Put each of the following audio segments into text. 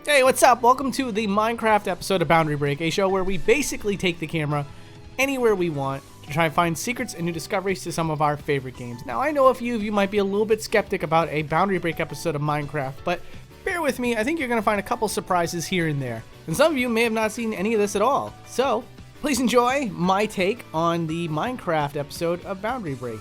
Hey, what's up? Welcome to the Minecraft episode of Boundary Break, a show where we basically take the camera anywhere we want to try and find secrets and new discoveries to some of our favorite games. Now, I know a few of you might be a little bit skeptic about a Boundary Break episode of Minecraft, but bear with me, I think you're going to find a couple surprises here and there. And some of you may have not seen any of this at all. So, please enjoy my take on the Minecraft episode of Boundary Break.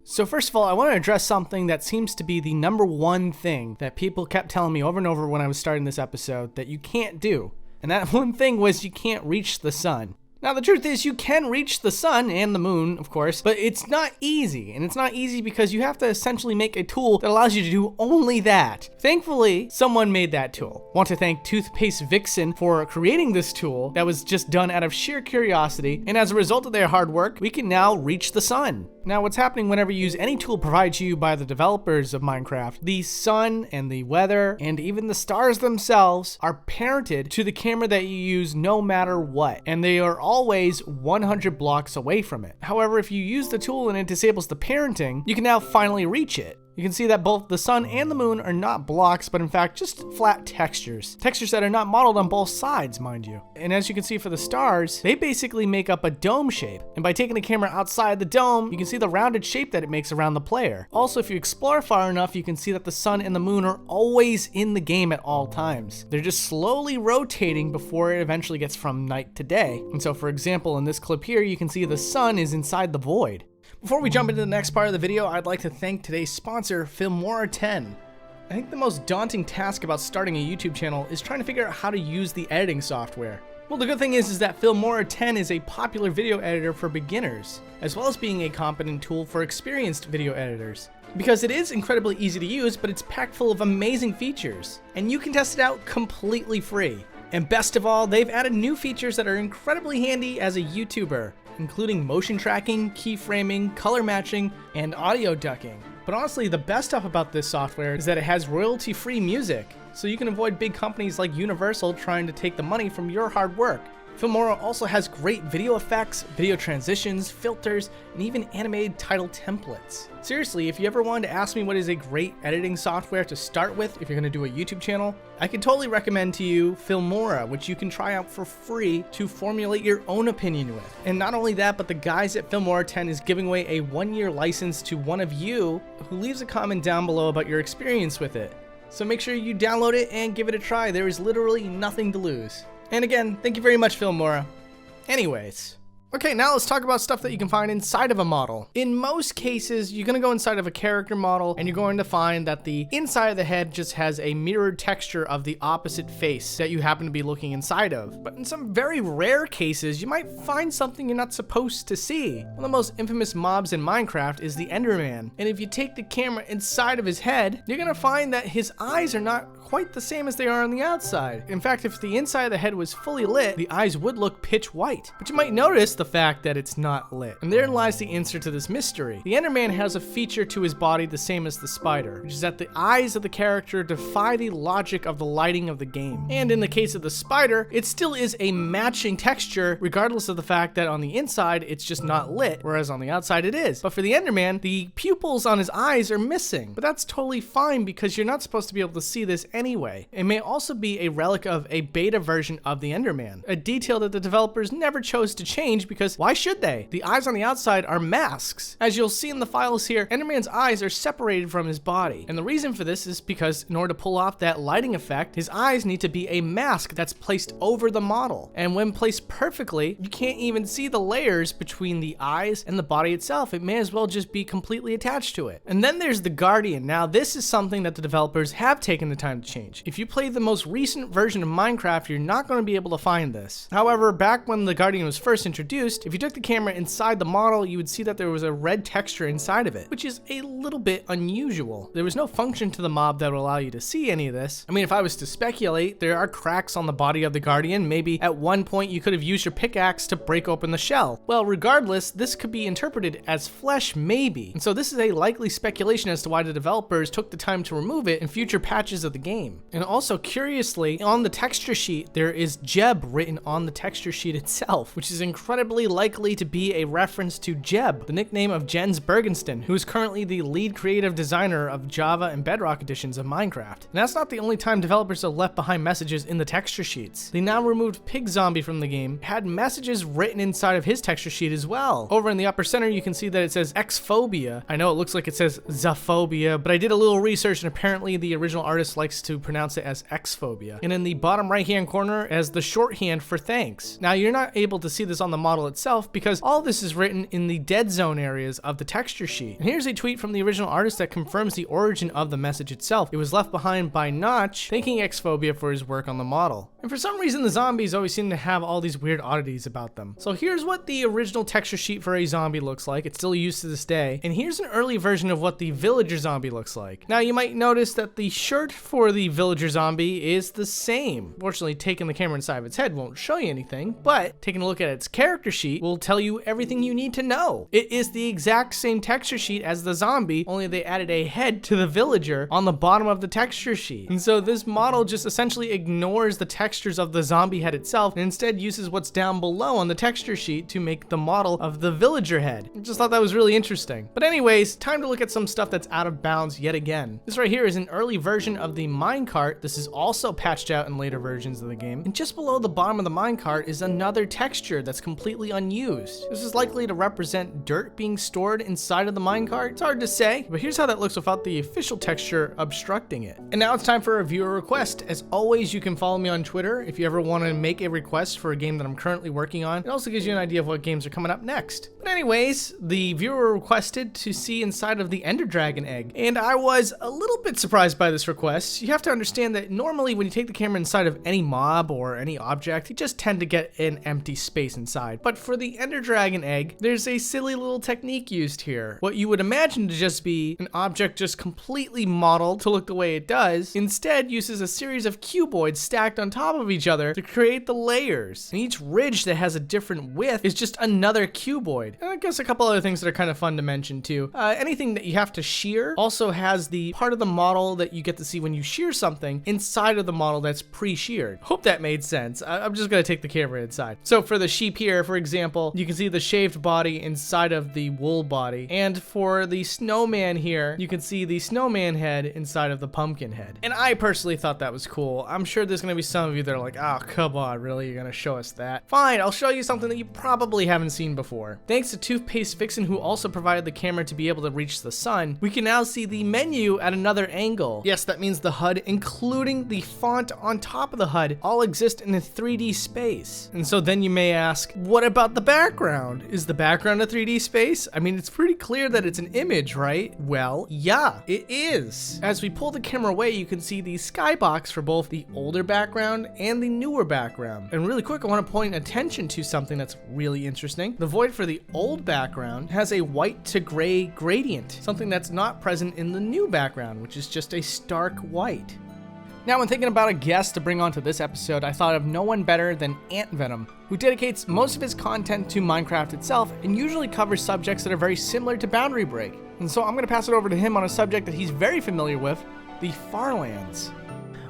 So first of all, I want to address something that seems to be the number one thing that people kept telling me over and over when I was starting this episode that you can't do. And that one thing was you can't reach the sun. Now the truth is you can reach the sun and the moon, of course, but it's not easy. And it's not easy because you have to essentially make a tool that allows you to do only that. Thankfully, someone made that tool. I want to thank Toothpaste Vixen for creating this tool that was just done out of sheer curiosity. And as a result of their hard work, we can now reach the sun. Now, what's happening whenever you use any tool provided to you by the developers of Minecraft, the sun and the weather and even the stars themselves are parented to the camera that you use no matter what. And they are always 100 blocks away from it. However, if you use the tool and it disables the parenting, you can now finally reach it. You can see that both the sun and the moon are not blocks, but in fact just flat textures. Textures that are not modeled on both sides, mind you. And as you can see for the stars, they basically make up a dome shape. And by taking the camera outside the dome, you can see the rounded shape that it makes around the player. Also, if you explore far enough, you can see that the sun and the moon are always in the game at all times. They're just slowly rotating before it eventually gets from night to day. And so for example, in this clip here, you can see the sun is inside the void. Before we jump into the next part of the video, I'd like to thank today's sponsor, Filmora 10. I think the most daunting task about starting a YouTube channel is trying to figure out how to use the editing software. Well, the good thing is that Filmora 10 is a popular video editor for beginners, as well as being a competent tool for experienced video editors. Because it is incredibly easy to use, but it's packed full of amazing features, and you can test it out completely free. And best of all, they've added new features that are incredibly handy as a YouTuber, including motion tracking, keyframing, color matching, and audio ducking. But honestly, the best stuff about this software is that it has royalty-free music, so you can avoid big companies like Universal trying to take the money from your hard work. Filmora also has great video effects, video transitions, filters, and even animated title templates. Seriously, if you ever wanted to ask me what is a great editing software to start with if you're going to do a YouTube channel, I can totally recommend to you Filmora, which you can try out for free to formulate your own opinion with. And not only that, but the guys at Filmora 10 is giving away a 1-year license to one of you who leaves a comment down below about your experience with it. So make sure you download it and give it a try. There is literally nothing to lose. And again, thank you very much, Filmora. Anyways. Okay, now let's talk about stuff that you can find inside of a model. In most cases, you're going to go inside of a character model and you're going to find that the inside of the head just has a mirrored texture of the opposite face that you happen to be looking inside of. But in some very rare cases, you might find something you're not supposed to see. One of the most infamous mobs in Minecraft is the Enderman. And if you take the camera inside of his head, you're going to find that his eyes are not quite the same as they are on the outside. In fact, if the inside of the head was fully lit, the eyes would look pitch white. But you might notice the fact that it's not lit. And therein lies the answer to this mystery. The Enderman has a feature to his body the same as the spider, which is that the eyes of the character defy the logic of the lighting of the game. And in the case of the spider, it still is a matching texture regardless of the fact that on the inside it's just not lit, whereas on the outside it is. But for the Enderman, the pupils on his eyes are missing. But that's totally fine because you're not supposed to be able to see this anyway. It may also be a relic of a beta version of the Enderman, a detail that the developers never chose to change because why should they? The eyes on the outside are masks. As you'll see in the files here, Enderman's eyes are separated from his body. And the reason for this is because in order to pull off that lighting effect, his eyes need to be a mask that's placed over the model. And when placed perfectly, you can't even see the layers between the eyes and the body itself. It may as well just be completely attached to it. And then there's the Guardian. Now this is something that the developers have taken the time to change. If you play the most recent version of Minecraft, you're not going to be able to find this. However, back when the Guardian was first introduced, if you took the camera inside the model, you would see that there was a red texture inside of it, which is a little bit unusual. There was no function to the mob that would allow you to see any of this. I mean, if I was to speculate, there are cracks on the body of the Guardian. Maybe at one point you could have used your pickaxe to break open the shell. Well, regardless, this could be interpreted as flesh, maybe. And so this is a likely speculation as to why the developers took the time to remove it in future patches of the game. game. And also, curiously, on the texture sheet, there is Jeb written on the texture sheet itself, which is incredibly likely to be a reference to Jeb, the nickname of Jens Bergensten, who is currently the lead creative designer of Java and Bedrock editions of Minecraft. And that's not the only time developers have left behind messages in the texture sheets. The now removed Pig Zombie from the game had messages written inside of his texture sheet as well. Over in the upper center, you can see that it says Xphobia. I know it looks like it says Zaphobia, but I did a little research and apparently the original artist likes to pronounce it as Xphobia. And in the bottom right hand corner as the shorthand for thanks. Now you're not able to see this on the model itself because all this is written in the dead zone areas of the texture sheet. And here's a tweet from the original artist that confirms the origin of the message itself. It was left behind by Notch, thanking Xphobia for his work on the model. And for some reason the zombies always seem to have all these weird oddities about them. So here's what the original texture sheet for a zombie looks like. It's still used to this day. And here's an early version of what the villager zombie looks like. Now you might notice that the shirt for the villager zombie is the same. Fortunately, taking the camera inside of its head won't show you anything, but taking a look at its character sheet will tell you everything you need to know. It is the exact same texture sheet as the zombie, only they added a head to the villager on the bottom of the texture sheet. And so this model just essentially ignores the textures of the zombie head itself and instead uses what's down below on the texture sheet to make the model of the villager head. I just thought that was really interesting. But anyways, time to look at some stuff that's out of bounds yet again. This right here is an early version of the minecart. This is also patched out in later versions of the game. And just below the bottom of the minecart is another texture that's completely unused. This is likely to represent dirt being stored inside of the minecart. It's hard to say, but here's how that looks without the official texture obstructing it. And now it's time for a viewer request. As always, you can follow me on Twitter if you ever want to make a request for a game that I'm currently working on. It also gives you an idea of what games are coming up next. But anyways, the viewer requested to see inside of the Ender Dragon egg, and I was a little bit surprised by this request. You have to understand that normally when you take the camera inside of any mob or any object, you just tend to get an empty space inside. But for the Ender Dragon egg, there's a silly little technique used here. What you would imagine to just be an object just completely modeled to look the way it does, instead uses a series of cuboids stacked on top of each other to create the layers. And each ridge that has a different width is just another cuboid. And I guess a couple other things that are kind of fun to mention too. Anything that you have to shear also has the part of the model that you get to see when you shear something inside of the model that's pre-sheared. Hope that made sense. I'm just gonna take the camera inside. So for the sheep here, for example, you can see the shaved body inside of the wool body. And for the snowman here, you can see the snowman head inside of the pumpkin head. And I personally thought that was cool. I'm sure there's gonna be some of you that are like, oh, come on, really? You're gonna show us that? Fine, I'll show you something that you probably haven't seen before. Thanks to Toothpaste Vixen, who also provided the camera to be able to reach the sun, we can now see the menu at another angle. Yes, that means the HUD, including the font on top of the HUD, all exist in a 3D space. And so then you may ask, what about the background? Is the background a 3D space? I mean, it's pretty clear that it's an image, right? Well, yeah, it is. As we pull the camera away, you can see the skybox for both the older background and the newer background. And really quick, I want to point attention to something that's really interesting. The void for the old background has a white to gray gradient, something that's not present in the new background, which is just a stark white. Now, when thinking about a guest to bring onto this episode, I thought of no one better than Ant Venom, who dedicates most of his content to Minecraft itself and usually covers subjects that are very similar to Boundary Break. And so I'm going to pass it over to him on a subject that he's very familiar with, the Farlands.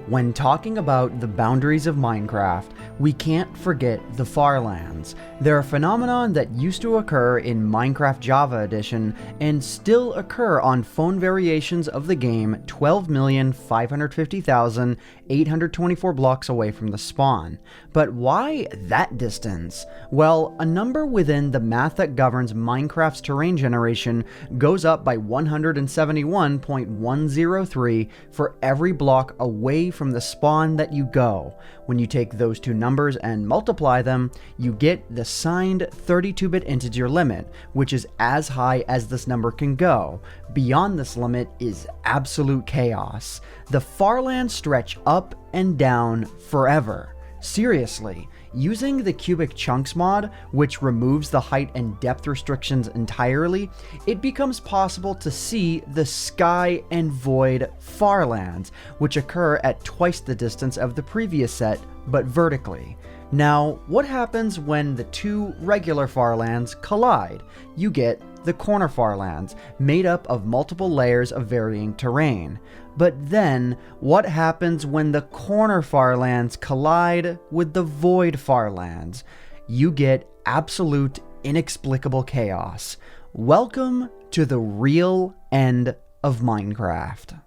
When talking about the boundaries of Minecraft, we can't forget the Farlands. They're a phenomenon that used to occur in Minecraft Java Edition and still occur on phone variations of the game 12,550,824 blocks away from the spawn. But why that distance? Well, a number within the math that governs Minecraft's terrain generation goes up by 171.103 for every block away from the spawn that you go. When you take those two numbers and multiply them, you get the signed 32-bit integer limit, which is as high as this number can go. Beyond this limit is absolute chaos. The Farlands stretch up and down forever. Seriously, using the cubic chunks mod, which removes the height and depth restrictions entirely, it becomes possible to see the sky and void Farlands, which occur at twice the distance of the previous set, but vertically. Now, what happens when the two regular farlands collide? You get the corner farlands, made up of multiple layers of varying terrain. But then, what happens when the corner farlands collide with the void farlands? You get absolute inexplicable chaos. Welcome to the real end of Minecraft.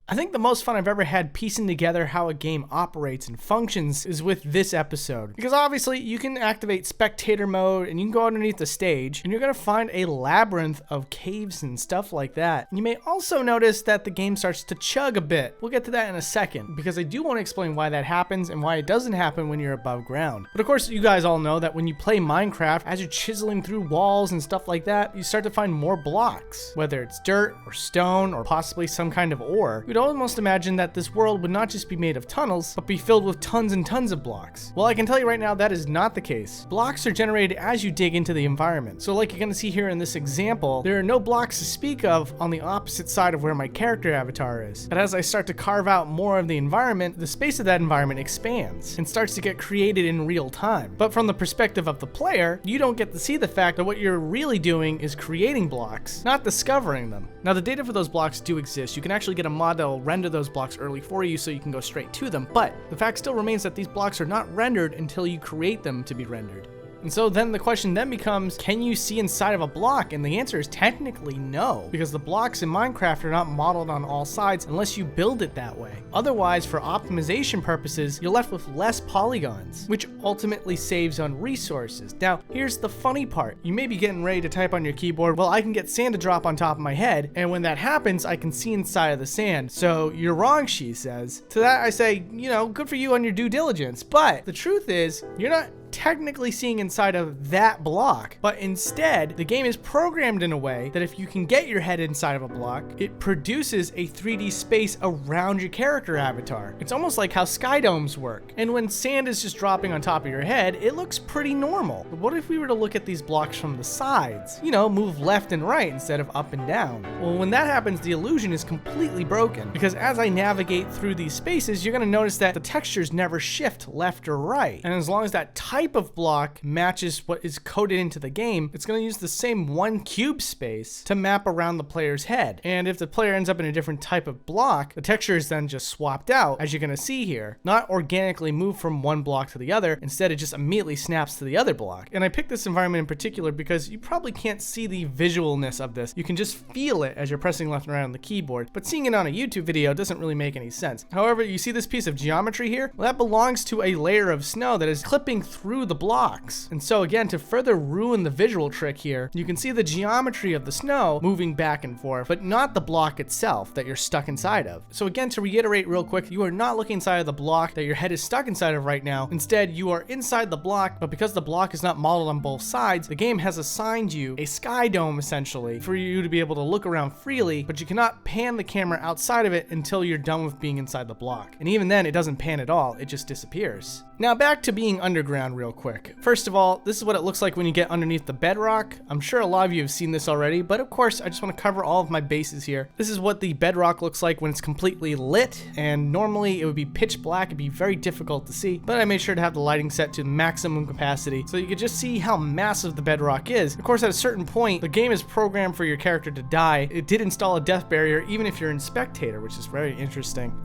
I think the most fun I've ever had piecing together how a game operates and functions is with this episode. Because obviously you can activate spectator mode and you can go underneath the stage and you're going to find a labyrinth of caves and stuff like that. And you may also notice that the game starts to chug a bit. We'll get to that in a second because I do want to explain why that happens and why it doesn't happen when you're above ground. But of course you guys all know that when you play Minecraft, as you're chiseling through walls and stuff like that, you start to find more blocks. Whether it's dirt or stone or possibly some kind of ore. You'd almost imagine that this world would not just be made of tunnels, but be filled with tons and tons of blocks. Well, I can tell you right now that is not the case. Blocks are generated as you dig into the environment. So like you're going to see here in this example, there are no blocks to speak of on the opposite side of where my character avatar is. But as I start to carve out more of the environment, the space of that environment expands and starts to get created in real time. But from the perspective of the player, you don't get to see the fact that what you're really doing is creating blocks, not discovering them. Now the data for those blocks do exist. You can actually get a mod that will render those blocks early for you so you can go straight to them, but the fact still remains that these blocks are not rendered until you create them to be rendered. And so then the question then becomes, can you see inside of a block? And the answer is technically no, because the blocks in Minecraft are not modeled on all sides unless you build it that way. Otherwise, for optimization purposes, you're left with less polygons, which ultimately saves on resources. Now, here's the funny part. You may be getting ready to type on your keyboard, well, I can get sand to drop on top of my head, and when that happens, I can see inside of the sand. So you're wrong, she says. To that I say, you know, good for you on your due diligence, but the truth is, you're not technically seeing inside of that block, but instead the game is programmed in a way that if you can get your head inside of a block, it produces a 3D space around your character avatar. It's almost like how sky domes work. And when sand is just dropping on top of your head, it looks pretty normal. But what if we were to look at these blocks from the sides? You know, move left and right instead of up and down. Well, when that happens, the illusion is completely broken, because as I navigate through these spaces, you're going to notice that the textures never shift left or right. And as long as that type of block matches what is coded into the game, it's going to use the same one cube space to map around the player's head. And if the player ends up in a different type of block, the texture is then just swapped out, as you're going to see here, not organically moved from one block to the other. Instead, it just immediately snaps to the other block. And I picked this environment in particular because you probably can't see the visualness of this. You can just feel it as you're pressing left and right on the keyboard, but seeing it on a YouTube video doesn't really make any sense. However, you see this piece of geometry here? Well, that belongs to a layer of snow that is clipping through the blocks. And so again, to further ruin the visual trick here, you can see the geometry of the snow moving back and forth, but not the block itself that you're stuck inside of. So again, to reiterate real quick, you are not looking inside of the block that your head is stuck inside of right now. Instead, you are inside the block, but because the block is not modeled on both sides, the game has assigned you a sky dome essentially for you to be able to look around freely, but you cannot pan the camera outside of it until you're done with being inside the block. And even then, it doesn't pan at all, it just disappears. Now back to being underground real quick. First of all, this is what it looks like when you get underneath the bedrock. I'm sure a lot of you have seen this already, but of course I just want to cover all of my bases here. This is what the bedrock looks like when it's completely lit, and normally it would be pitch black, it'd be very difficult to see, but I made sure to have the lighting set to maximum capacity so you could just see how massive the bedrock is. Of course, at a certain point, the game is programmed for your character to die. It did install a death barrier even if you're in spectator, which is very interesting.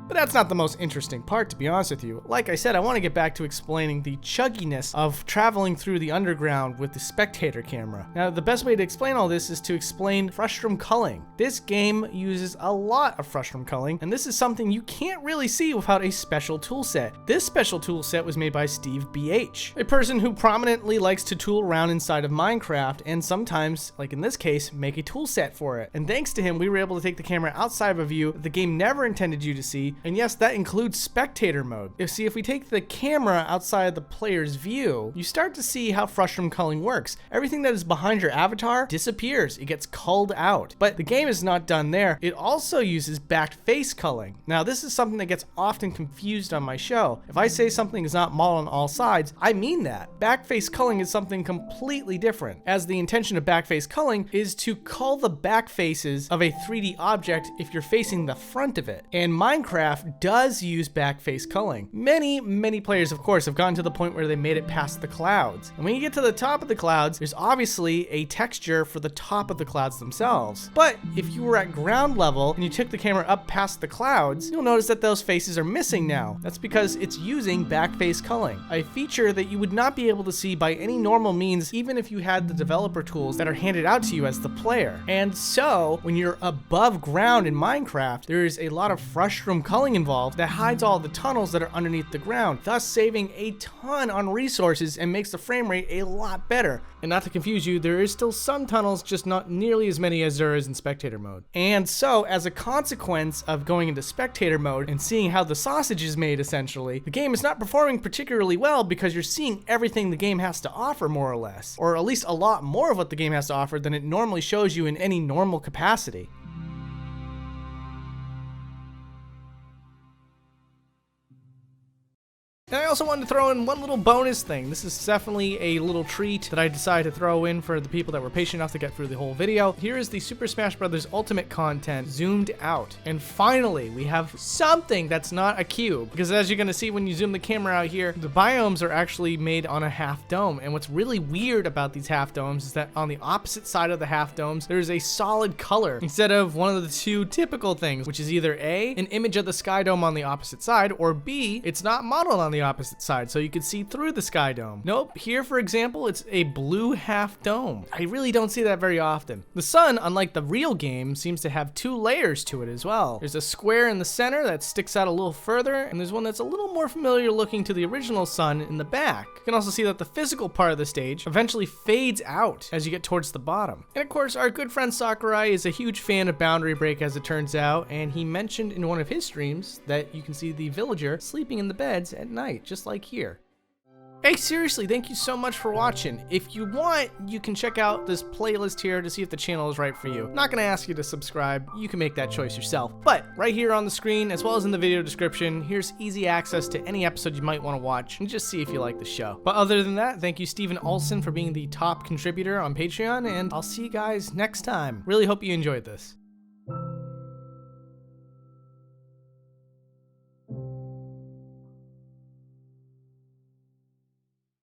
But that's not the most interesting part, to be honest with you. Like I said, I want to get back to explaining the chugginess of traveling through the underground with the spectator camera. Now, the best way to explain all this is to explain frustum culling. This game uses a lot of frustum culling, and this is something you can't really see without a special toolset. This special toolset was made by Steve BH, a person who prominently likes to tool around inside of Minecraft, and sometimes, like in this case, make a toolset for it. And thanks to him, we were able to take the camera outside of a view that the game never intended you to see, difficulty, and yes, that includes spectator mode. If we take the camera outside the player's view, you start to see how frustum culling works. Everything that is behind your avatar disappears. It gets culled out. But the game is not done there. It also uses backed face culling. Now, this is something that gets often confused on my show. If I say something is not modeled on all sides, I mean that. Back face culling is something completely different, as the intention of back face culling is to cull the back faces of a 3D object if you're facing the front of it. And Minecraft does use back face culling. Many players, of course, have gotten to the point where they made it past the clouds. And when you get to the top of the clouds, there's obviously a texture for the top of the clouds themselves. But if you were at ground level and you took the camera up past the clouds, you'll notice that those faces are missing now. That's because it's using back face culling, a feature that you would not be able to see by any normal means, even if you had the developer tools that are handed out to you as the player. And so, when you're above ground in Minecraft, there is a lot of frustum culling involved that hides all the tunnels that are underneath the ground, thus saving a ton on resources and makes the frame rate a lot better. And not to confuse you, there is still some tunnels, just not nearly as many as there is in spectator mode. And so, as a consequence of going into spectator mode and seeing how the sausage is made essentially, the game is not performing particularly well because you're seeing everything the game has to offer, more or less. Or at least a lot more of what the game has to offer than it normally shows you in any normal capacity. And I also wanted to throw in one little bonus thing. This is definitely a little treat that I decided to throw in for the people that were patient enough to get through the whole video. Here is the Super Smash Bros. Ultimate content zoomed out. And finally, we have something that's not a cube. Because as you're going to see when you zoom the camera out here, the biomes are actually made on a half dome. And what's really weird about these half domes is that on the opposite side of the half domes, there's a solid color instead of one of the two typical things, which is either A, an image of the sky dome on the opposite side, or B, it's not modeled on the opposite side, so you can see through the sky dome. Nope, here for example, it's a blue half dome. I really don't see that very often. The sun, unlike the real game, seems to have two layers to it as well. There's a square in the center that sticks out a little further, and there's one that's a little more familiar looking to the original sun in the back. You can also see that the physical part of the stage eventually fades out as you get towards the bottom. And of course, our good friend Sakurai is a huge fan of Boundary Break, as it turns out, and he mentioned in one of his streams that you can see the villager sleeping in the beds at night, just like here. Hey, seriously, thank you so much for watching. If you want, you can check out this playlist here to see if the channel is right for you. I'm not gonna ask you to subscribe, you can make that choice yourself. But right here on the screen, as well as in the video description, here's easy access to any episode you might wanna watch and just see if you like the show. But other than that, thank you Steven Olson for being the top contributor on Patreon, and I'll see you guys next time. Really hope you enjoyed this.